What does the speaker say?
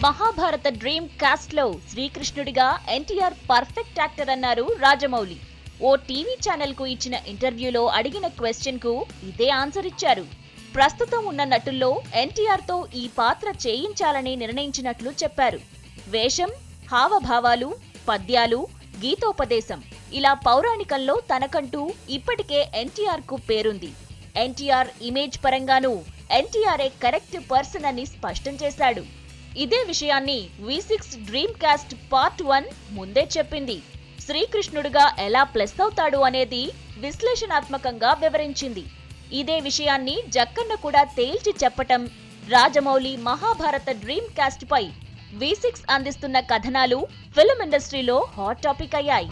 Mahabharata dream cost లో శ్రీకృష్ణుడిగా NTR perfect actor అన్నారు రాజమౌళి. ఓ TV channel కు ఇచ్చిన ఇంటర్వ్యూలో అడిగిన క్వశ్చన్ కు ఇదే ఆన్సర్ ఇచ్చారు. ప్రస్తుతం ఉన్న నటుల్లో ఎన్టీఆర్ తో ఈ పాత్ర చేయించాలని నిర్ణయించినట్లు చెప్పారు. వేషం, హావభావాలు, పద్యాలు, గీతోపదేశం ఇలా పౌరాణికంలో తనకంటూ ఇప్పటికే ఎన్టీఆర్ కు పేరుంది. ఎన్టీఆర్ ఇమేజ్ పరంగానూ ఎన్టీఆర్ఏ కరెక్ట్ పర్సన్ అని స్పష్టం చేశాడు. ఇదే విషయాన్ని V6 డ్రీమ్ కాస్ట్ పార్ట్ 1 ముందే చెప్పింది. శ్రీకృష్ణుడిగా ఎలా ప్లస్ అవుతాడు అనేది విశ్లేషణాత్మకంగా వివరించింది. ఇదే విషయాన్ని జక్కన్న కూడా తేల్చి చెప్పటం రాజమౌళి మహాభారత డ్రీమ్ కాస్ట్ పై V6 అందిస్తున్న కథనాలు ఫిల్మ్ ఇండస్ట్రీలో హాట్ టాపిక్ అయ్యాయి.